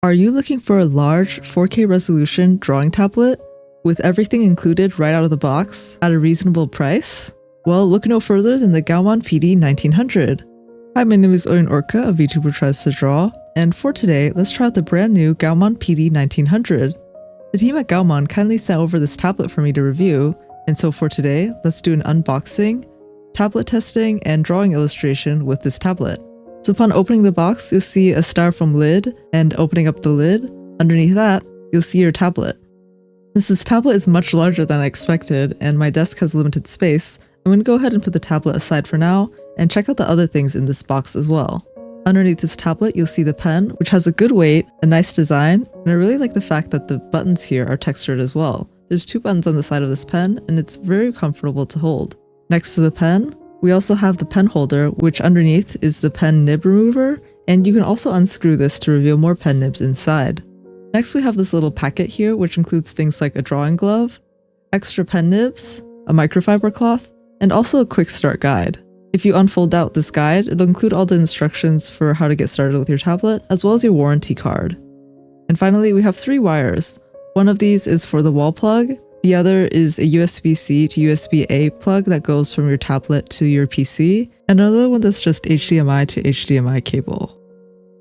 Are you looking for a large 4K resolution drawing tablet with everything included right out of the box at a reasonable price? Well, look no further than the GAOMON PD1900. Hi, my name is Oyun Orka, a VTuber who tries to draw, and for today, let's try out the brand new GAOMON PD1900. The team at GAOMON kindly sent over this tablet for me to review, and so for today, let's do an unboxing, tablet testing, and drawing illustration with this tablet. So upon opening the box, you'll see a styrofoam lid, and opening up the lid, underneath that, you'll see your tablet. Since this tablet is much larger than I expected, and my desk has limited space, I'm going to go ahead and put the tablet aside for now, and check out the other things in this box as well. Underneath this tablet, you'll see the pen, which has a good weight, a nice design, and I really like the fact that the buttons here are textured as well. There's 2 buttons on the side of this pen, and it's very comfortable to hold. Next to the pen, we also have the pen holder, which underneath is the pen nib remover, and you can also unscrew this to reveal more pen nibs inside. Next we have this little packet here, which includes things like a drawing glove, extra pen nibs, a microfiber cloth, and also a quick start guide. If you unfold out this guide, it'll include all the instructions for how to get started with your tablet, as well as your warranty card. And finally, we have 3 wires. One of these is for the wall plug, the other is a USB-C to USB-A plug that goes from your tablet to your PC, and another one that's just HDMI to HDMI cable.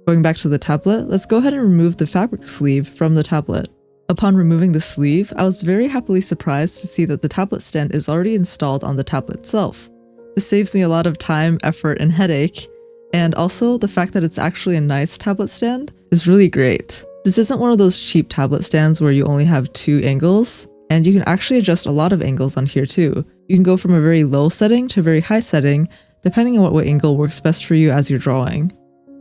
Going back to the tablet, let's go ahead and remove the fabric sleeve from the tablet. Upon removing the sleeve, I was very happily surprised to see that the tablet stand is already installed on the tablet itself. This saves me a lot of time, effort, and headache, and also the fact that it's actually a nice tablet stand is really great. This isn't one of those cheap tablet stands where you only have 2 angles, and you can actually adjust a lot of angles on here too. You can go from a very low setting to a very high setting, depending on what angle works best for you as you're drawing.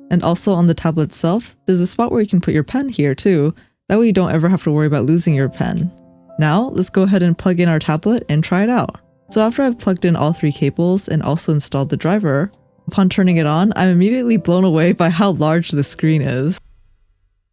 And also on the tablet itself, there's a spot where you can put your pen here too, that way you don't ever have to worry about losing your pen. Now, let's go ahead and plug in our tablet and try it out. So after I've plugged in all 3 cables and also installed the driver, upon turning it on, I'm immediately blown away by how large the screen is.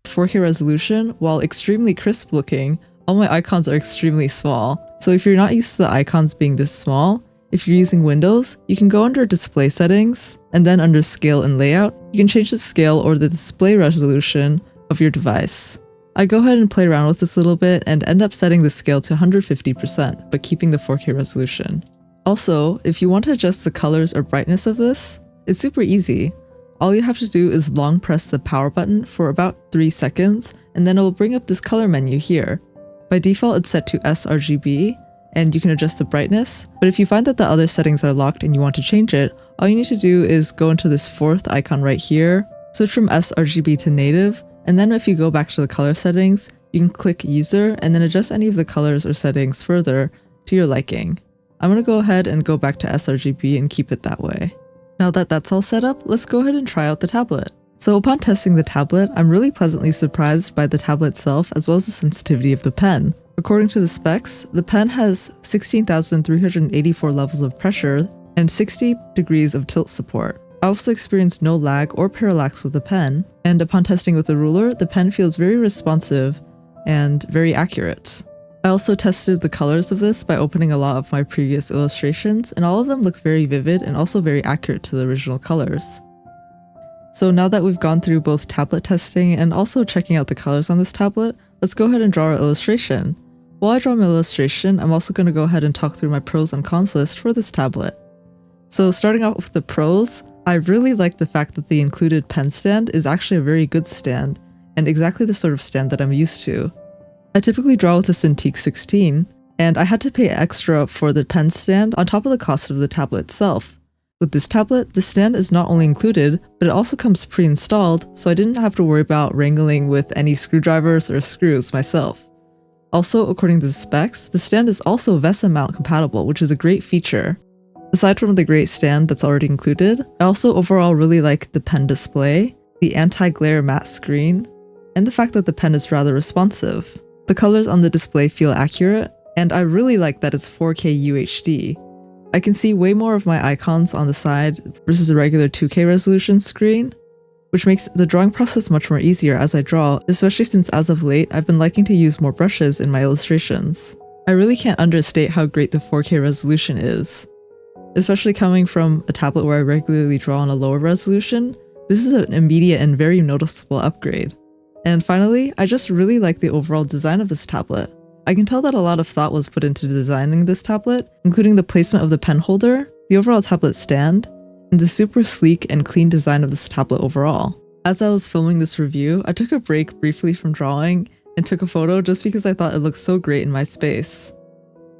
4K resolution, while extremely crisp looking, all my icons are extremely small. So if you're not used to the icons being this small, if you're using Windows, you can go under Display Settings, and then under Scale and Layout, you can change the scale or the display resolution of your device. I go ahead and play around with this a little bit and end up setting the scale to 150%, but keeping the 4K resolution. Also, if you want to adjust the colors or brightness of this, it's super easy. All you have to do is long press the power button for about 3 seconds, and then it will bring up this color menu here. By default, it's set to sRGB, and you can adjust the brightness, but if you find that the other settings are locked and you want to change it, all you need to do is go into this 4th icon right here, switch from sRGB to native, and then if you go back to the color settings, you can click user and then adjust any of the colors or settings further to your liking. I'm going to go ahead and go back to sRGB and keep it that way. Now that that's all set up, let's go ahead and try out the tablet. So upon testing the tablet, I'm really pleasantly surprised by the tablet itself as well as the sensitivity of the pen. According to the specs, the pen has 16,384 levels of pressure and 60 degrees of tilt support. I also experienced no lag or parallax with the pen, and upon testing with the ruler, the pen feels very responsive and very accurate. I also tested the colors of this by opening a lot of my previous illustrations, and all of them look very vivid and also very accurate to the original colors. So now that we've gone through both tablet testing and also checking out the colors on this tablet, let's go ahead and draw our illustration. While I draw my illustration, I'm also going to go ahead and talk through my pros and cons list for this tablet. So starting off with the pros, I really like the fact that the included pen stand is actually a very good stand, and exactly the sort of stand that I'm used to. I typically draw with a Cintiq 16, and I had to pay extra for the pen stand on top of the cost of the tablet itself. With this tablet, the stand is not only included, but it also comes pre-installed, so I didn't have to worry about wrangling with any screwdrivers or screws myself. Also, according to the specs, the stand is also VESA mount compatible, which is a great feature. Aside from the great stand that's already included, I also overall really like the pen display, the anti-glare matte screen, and the fact that the pen is rather responsive. The colors on the display feel accurate, and I really like that it's 4K UHD. I can see way more of my icons on the side versus a regular 2K resolution screen, which makes the drawing process much more easier as I draw, especially since as of late, I've been liking to use more brushes in my illustrations. I really can't understate how great the 4K resolution is. Especially coming from a tablet where I regularly draw on a lower resolution, this is an immediate and very noticeable upgrade. And finally, I just really like the overall design of this tablet. I can tell that a lot of thought was put into designing this tablet, including the placement of the pen holder, the overall tablet stand, and the super sleek and clean design of this tablet overall. As I was filming this review, I took a break briefly from drawing and took a photo just because I thought it looked so great in my space.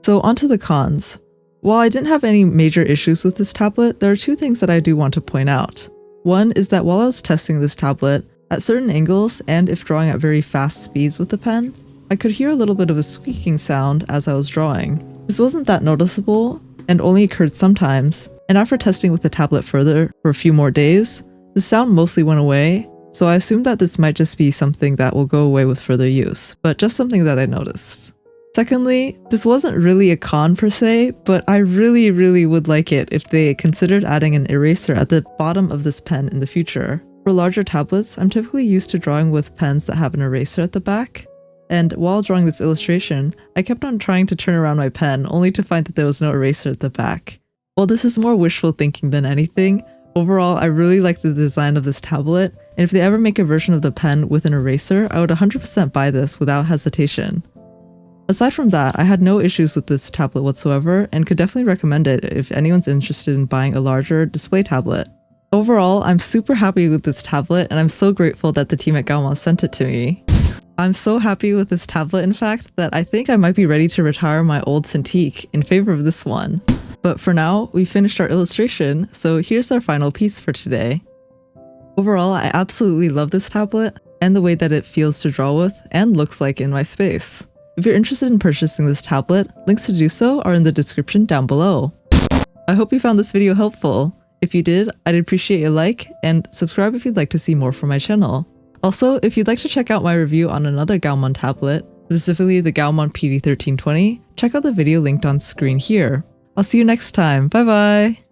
So onto the cons. While I didn't have any major issues with this tablet, there are two things that I do want to point out. One is that while I was testing this tablet, at certain angles and if drawing at very fast speeds with the pen, I could hear a little bit of a squeaking sound as I was drawing. This wasn't that noticeable and only occurred sometimes, and after testing with the tablet further for a few more days, the sound mostly went away, so I assumed that this might just be something that will go away with further use, but just something that I noticed. Secondly, this wasn't really a con per se, but I really would like it if they considered adding an eraser at the bottom of this pen in the future. For larger tablets, I'm typically used to drawing with pens that have an eraser at the back, and while drawing this illustration, I kept on trying to turn around my pen only to find that there was no eraser at the back. While this is more wishful thinking than anything, overall I really like the design of this tablet, and if they ever make a version of the pen with an eraser, I would 100% buy this without hesitation. Aside from that, I had no issues with this tablet whatsoever and could definitely recommend it if anyone's interested in buying a larger display tablet. Overall, I'm super happy with this tablet and I'm so grateful that the team at GAOMON sent it to me. I'm so happy with this tablet in fact that I think I might be ready to retire my old Cintiq in favor of this one. But for now, we finished our illustration, so here's our final piece for today. Overall, I absolutely love this tablet and the way that it feels to draw with and looks like in my space. If you're interested in purchasing this tablet, links to do so are in the description down below. I hope you found this video helpful. If you did, I'd appreciate a like and subscribe if you'd like to see more from my channel. Also, if you'd like to check out my review on another GAOMON tablet, specifically the GAOMON PD1900, check out the video linked on screen here. I'll see you next time. Bye bye!